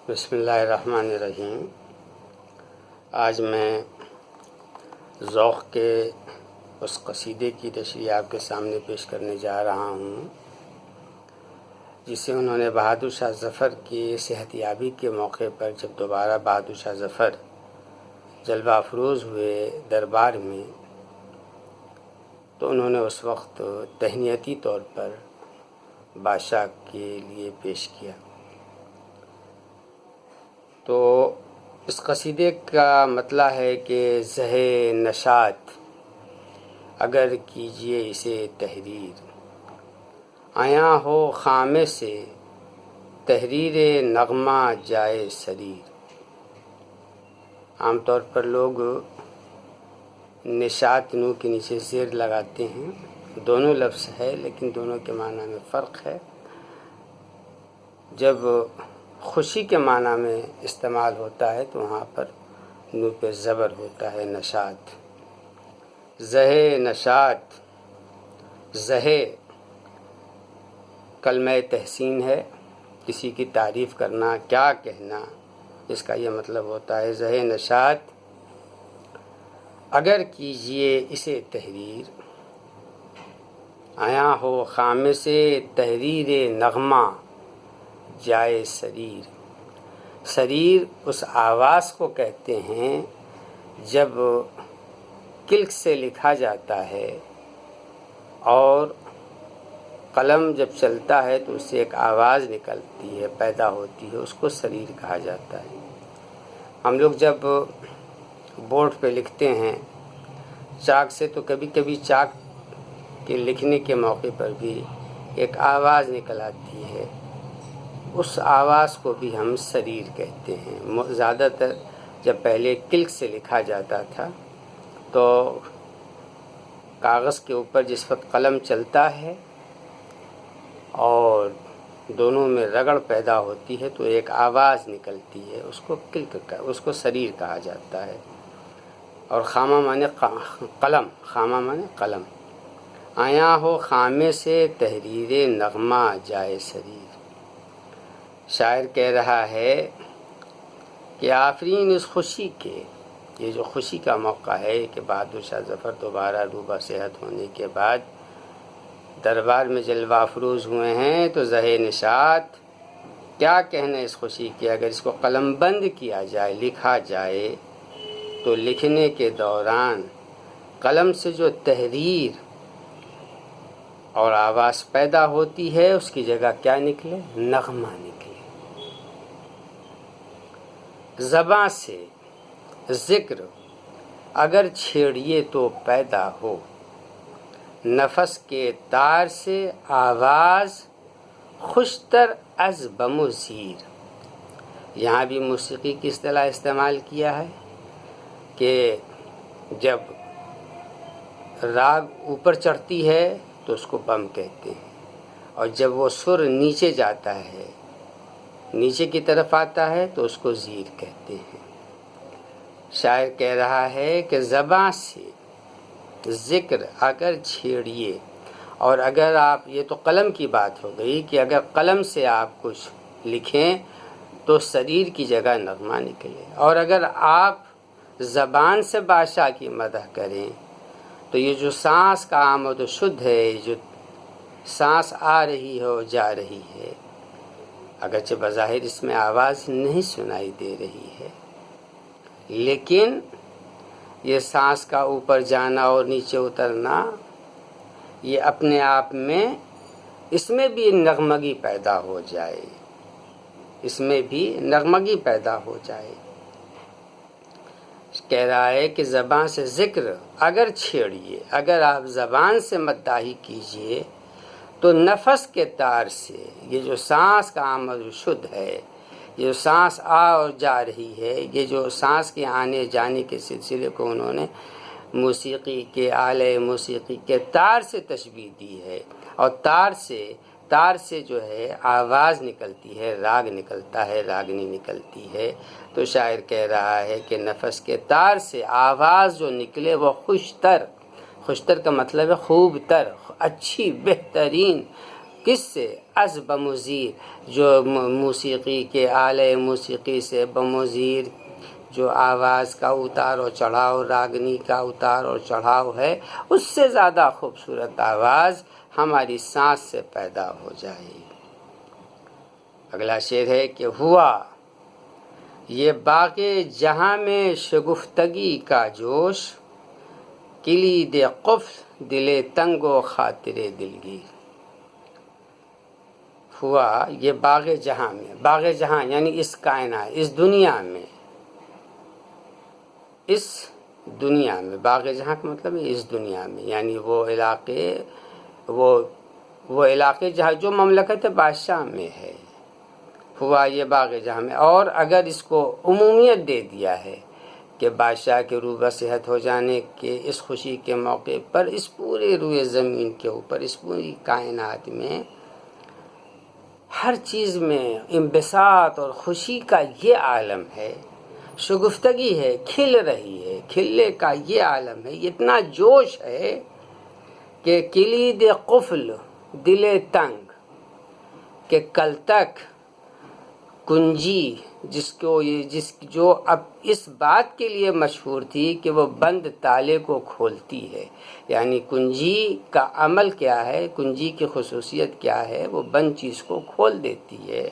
بسم اللہ الرحمن الرحیم۔ آج میں ذوق کے اس قصیدے کی تشریح آپ کے سامنے پیش کرنے جا رہا ہوں جسے انہوں نے بہادر شاہ ظفر کی صحت یابی کے موقع پر جب دوبارہ بہادر شاہ ظفر جلوہ افروز ہوئے دربار میں، تو انہوں نے اس وقت تہنیتی طور پر بادشاہ کے لیے پیش کیا۔ تو اس قصیدے کا مطلب ہے کہ زہ نشاط اگر کیجئے اسے تحریر، آیا ہو خامے سے تحریر نغمہ جائے سریر۔ عام طور پر لوگ نشاط نو کے نیچے زیر لگاتے ہیں، دونوں لفظ ہے لیکن دونوں کے معنی میں فرق ہے۔ جب خوشی کے معنی میں استعمال ہوتا ہے تو وہاں پر نو پہ زبر ہوتا ہے، نشاط۔ زہ نشاط، زہ کلمہ تحسین ہے، کسی کی تعریف کرنا، کیا کہنا، اس کا یہ مطلب ہوتا ہے۔ زہ نشاط اگر کیجئے اسے تحریر، آیا ہو خامے سے تحریر نغمہ جائے سریر۔ سریر اس آواز کو کہتے ہیں جب کلک سے لکھا جاتا ہے اور قلم جب چلتا ہے تو اس سے ایک آواز نکلتی ہے، پیدا ہوتی ہے، اس کو سریر کہا جاتا ہے۔ ہم لوگ جب بورڈ پہ لکھتے ہیں چاک سے تو کبھی کبھی چاک کے لکھنے کے موقع پر بھی ایک آواز نکل آتی ہے، اس آواز کو بھی ہم سریر کہتے ہیں۔ زیادہ تر جب پہلے کلک سے لکھا جاتا تھا تو کاغذ کے اوپر جس وقت قلم چلتا ہے اور دونوں میں رگڑ پیدا ہوتی ہے تو ایک آواز نکلتی ہے، اس کو کلک، اس کو سریر کہا جاتا ہے۔ اور خامہ مانے قلم، خامہ مانے قلم۔ آیا ہو خامے سے تحریر نغمہ جائے سریر۔ شاعر کہہ رہا ہے کہ آفرین اس خوشی کے، یہ جو خوشی کا موقع ہے کہ بہادر شاہ ظفر دوبارہ روبہ صحت ہونے کے بعد دربار میں جلوہ افروز ہوئے ہیں، تو زہ نشاط کیا کہنا اس خوشی کے، اگر اس کو قلم بند کیا جائے، لکھا جائے تو لکھنے کے دوران قلم سے جو تحریر اور آواز پیدا ہوتی ہے اس کی جگہ کیا نکلے؟ نغمہ نکلے۔ زباں سے ذکر اگر چھیڑیے تو پیدا ہو، نفس کے تار سے آواز خوشتر از بم و زیر۔ یہاں بھی موسیقی کی اصطلاح استعمال کیا ہے کہ جب راگ اوپر چڑھتی ہے تو اس کو بم کہتے ہیں، اور جب وہ سر نیچے جاتا ہے، نیچے کی طرف آتا ہے تو اس کو زیر کہتے ہیں۔ شاعر کہہ رہا ہے کہ زباں سے ذکر اگر چھیڑیے، اور اگر آپ، یہ تو قلم کی بات ہو گئی کہ اگر قلم سے آپ کچھ لکھیں تو سریر کی جگہ نغمہ نکلے، اور اگر آپ زبان سے بادشاہ کی مدح کریں تو یہ جو سانس کا آمد و شدھ ہے، جو سانس آ رہی ہو جا رہی ہے، اگرچہ بظاہر اس میں آواز نہیں سنائی دے رہی ہے، لیکن یہ سانس کا اوپر جانا اور نیچے اترنا، یہ اپنے آپ میں، اس میں بھی نغمگی پیدا ہو جائے، اس میں بھی نغمگی پیدا ہو جائے۔ کہہ رہا ہے کہ زبان سے ذکر اگر چھیڑیے، اگر آپ زبان سے مداحی کیجئے تو نفس کے تار سے، یہ جو سانس کا آمد و شدھ ہے، یہ جو سانس آ اور جا رہی ہے، یہ جو سانس کے آنے جانے کے سلسلے کو انہوں نے موسیقی کے آلے موسیقی کے تار سے تشبیہ دی ہے، اور تار سے جو ہے آواز نکلتی ہے، راگ نکلتا ہے، راگنی نکلتی ہے۔ تو شاعر کہہ رہا ہے کہ نفس کے تار سے آواز جو نکلے وہ خوشتر کا مطلب ہے خوب تر، اچھی، بہترین، کس سے؟ از بمزیر، جو موسیقی کے آلے موسیقی سے بمزیر، جو آواز کا اتار و چڑھاؤ، راگنی کا اتار و چڑھاؤ ہے، اس سے زیادہ خوبصورت آواز ہماری سانس سے پیدا ہو جائے۔ اگلا شعر ہے کہ ہوا یہ باغ جہاں میں شگفتگی کا جوش، کلید قفل دل تنگ و خاطر دلگیر۔ ہوا یہ باغ جہاں میں، باغ جہاں یعنی اس کائنات، اس دنیا میں، اس دنیا میں، باغ جہاں کا مطلب ہے اس دنیا میں، یعنی وہ علاقے جہاں جو مملکت بادشاہ میں ہے، ہوا یہ باغ جہاں میں۔ اور اگر اس کو عمومیت دے دیا ہے کہ بادشاہ کے روبہ صحت ہو جانے کے اس خوشی کے موقع پر اس پورے روئے زمین کے اوپر، اس پوری کائنات میں ہر چیز میں انبساط اور خوشی کا یہ عالم ہے، شگفتگی ہے، کھل رہی ہے، کھلنے کا یہ عالم ہے، اتنا جوش ہے کہ کلید قفل دل تنگ، کہ کل تک کنجی جو اب اس بات کے لیے مشہور تھی کہ وہ بند تالے کو کھولتی ہے، یعنی کنجی کا عمل کیا ہے، کنجی کی خصوصیت کیا ہے، وہ بند چیز کو کھول دیتی ہے۔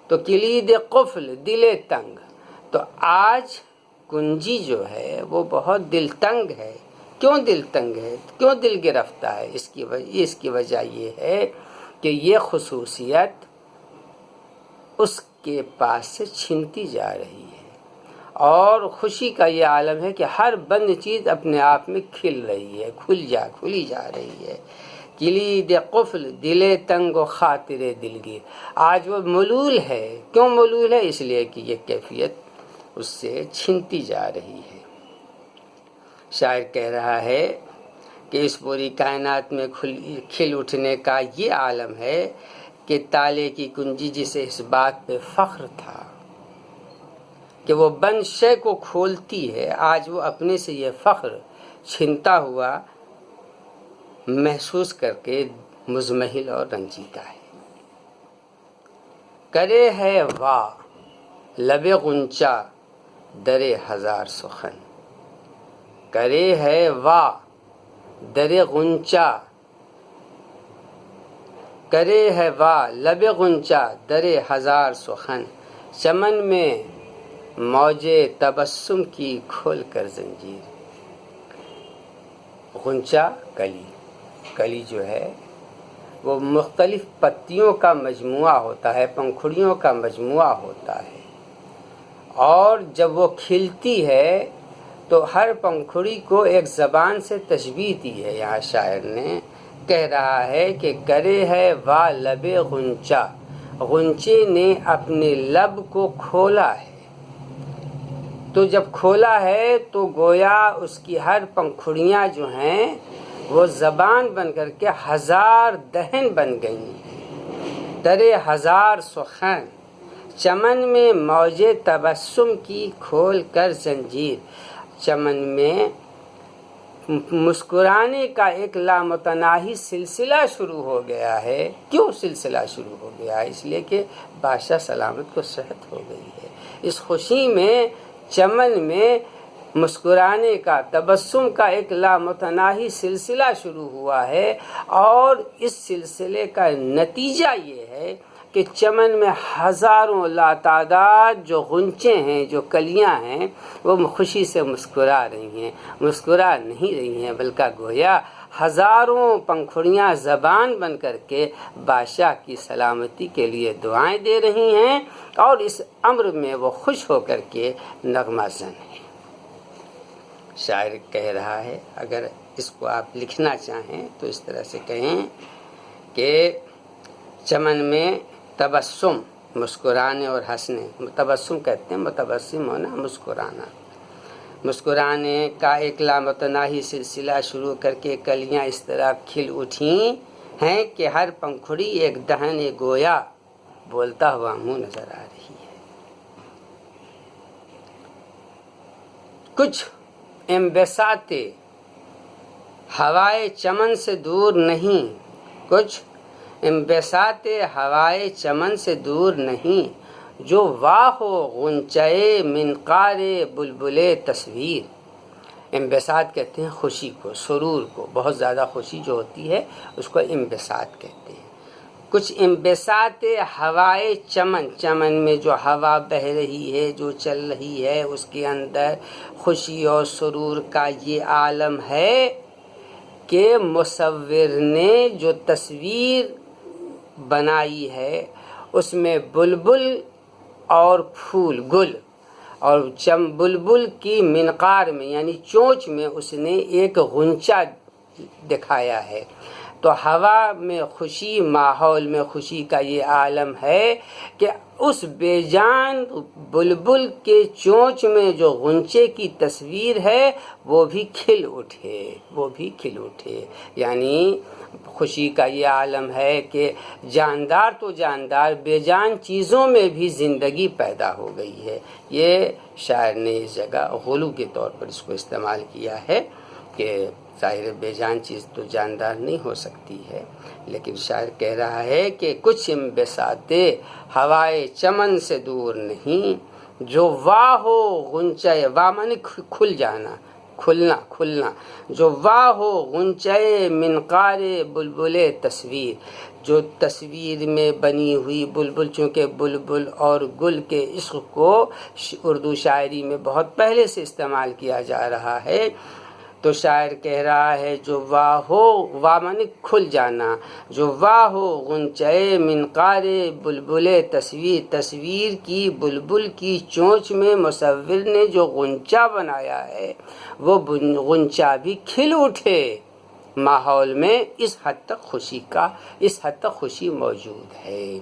تو کلید قفل دل تنگ، تو آج کنجی جو ہے وہ بہت دل تنگ ہے۔ کیوں دل تنگ ہے، کیوں دل گرفتہ ہے؟ اس کی وجہ یہ ہے کہ یہ خصوصیت اس کے پاس سے چھنتی جا رہی ہے، اور خوشی کا یہ عالم ہے کہ ہر بند چیز اپنے آپ میں کھل رہی ہے، کھلی جا رہی ہے۔ کلید قفل دل تنگ و خاطر دلگیر، آج وہ ملول ہے۔ کیوں ملول ہے؟ اس لیے کہ یہ کیفیت اس سے چھنتی جا رہی ہے۔ شاعر کہہ رہا ہے کہ اس پوری کائنات میں کھل اٹھنے کا یہ عالم ہے کہ تالے کی کنجی جسے اس بات پہ فخر تھا کہ وہ بند شے کو کھولتی ہے، آج وہ اپنے سے یہ فخر چھنتا ہوا محسوس کر کے مزمحل اور رنجیدہ ہے۔ کرے ہے واہ لب غنچہ در ہزار سخن، کرے ہے واہ در غنچہ، کرے ہے واہ لب غنچہ در ہزار سخن، چمن میں موج تبسم کی کھول کر زنجیر۔ غنچہ کلی جو ہے وہ مختلف پتیوں کا مجموعہ ہوتا ہے، پنکھڑیوں کا مجموعہ ہوتا ہے، اور جب وہ کھلتی ہے تو ہر پنکھڑی کو ایک زبان سے تشبیہ دی ہے۔ یہاں شاعر نے کہہ رہا ہے کہ کرے ہے وا لب غنچہ، غنچے نے اپنے لب کو کھولا ہے، تو جب کھولا ہے تو گویا اس کی ہر پنکھڑیاں جو ہیں وہ زبان بن کر کے ہزار دہن بن گئی ہیں۔ در ہزار سخن، چمن میں موج تبسم کی کھول کر زنجیر، چمن میں مسکرانے کا ایک لامتناہی سلسلہ شروع ہو گیا ہے۔ کیوں سلسلہ شروع ہو گیا ہے؟ اس لیے کہ بادشاہ سلامت کو صحت ہو گئی ہے۔ اس خوشی میں چمن میں مسکرانے کا، تبسم کا ایک لامتناہی سلسلہ شروع ہوا ہے، اور اس سلسلے کا نتیجہ یہ ہے کہ چمن میں ہزاروں لاتعداد جو غنچے ہیں، جو کلیاں ہیں، وہ خوشی سے مسکرا رہی ہیں، مسکرا نہیں رہی ہیں بلکہ گویا ہزاروں پنکھڑیاں زبان بن کر کے بادشاہ کی سلامتی کے لیے دعائیں دے رہی ہیں، اور اس امر میں وہ خوش ہو کر کے نغمہ زن ہیں۔ شاعر کہہ رہا ہے، اگر اس کو آپ لکھنا چاہیں تو اس طرح سے کہیں کہ چمن میں تبسم، مسکرانے اور ہنسنے، تبسم کہتے ہیں متبسم ہونا، مسکرانا، مسکرانے کا ایک لامتناہی سلسلہ شروع کر کے کلیاں اس طرح کھل اٹھیں ہیں کہ ہر پنکھڑی ایک دہن گویا بولتا ہوا منہ نظر آ رہی ہے۔ کچھ انبساطِ ہوائے چمن سے دور نہیں، کچھ انبساط ہوائے چمن سے دور نہیں، جو واہ ہو غنچۂ منقار بلبل تصویر۔ انبساط کہتے ہیں خوشی کو، سرور کو، بہت زیادہ خوشی جو ہوتی ہے اس کو انبساط کہتے ہیں۔ کچھ انبساط ہوائے چمن، چمن میں جو ہوا بہہ رہی ہے، جو چل رہی ہے، اس کے اندر خوشی اور سرور کا یہ عالم ہے کہ مصور نے جو تصویر بنائی ہے اس میں بلبل اور پھول گل، اور بلبل کی منقار میں یعنی چونچ میں اس نے ایک غنچہ دکھایا ہے۔ تو ہوا میں خوشی، ماحول میں خوشی کا یہ عالم ہے کہ اس بے جان بلبل کے چونچ میں جو غنچے کی تصویر ہے وہ بھی کھل اٹھے، وہ بھی کھل اٹھے۔ یعنی خوشی کا یہ عالم ہے کہ جاندار تو جاندار، بے جان چیزوں میں بھی زندگی پیدا ہو گئی ہے۔ یہ شاعر نے اس جگہ غلو کے طور پر اس کو استعمال کیا ہے کہ ظاہر بے جان چیز تو جاندار نہیں ہو سکتی ہے، لیکن شاعر کہہ رہا ہے کہ کچھ انبساط ہوائے چمن سے دور نہیں، جو واہ ہو غنچۂ، واہ معنی کھل جانا، کھلنا کھلنا، جو واہ ہو غنچۂ منقار بلبل تصویر، جو تصویر میں بنی ہوئی بلبل، چونکہ بلبل اور گل کے عشق کو اردو شاعری میں بہت پہلے سے استعمال کیا جا رہا ہے، تو شاعر کہہ رہا ہے جو واہ ہو، واہ معنی کھل جانا، جو واہ ہو غنچۂ منقار بلبل تصویر، تصویر کی بلبل کی چونچ میں مصور نے جو غنچہ بنایا ہے وہ غنچہ بھی کھل اٹھے ماحول میں۔ اس حد تک خوشی موجود ہے۔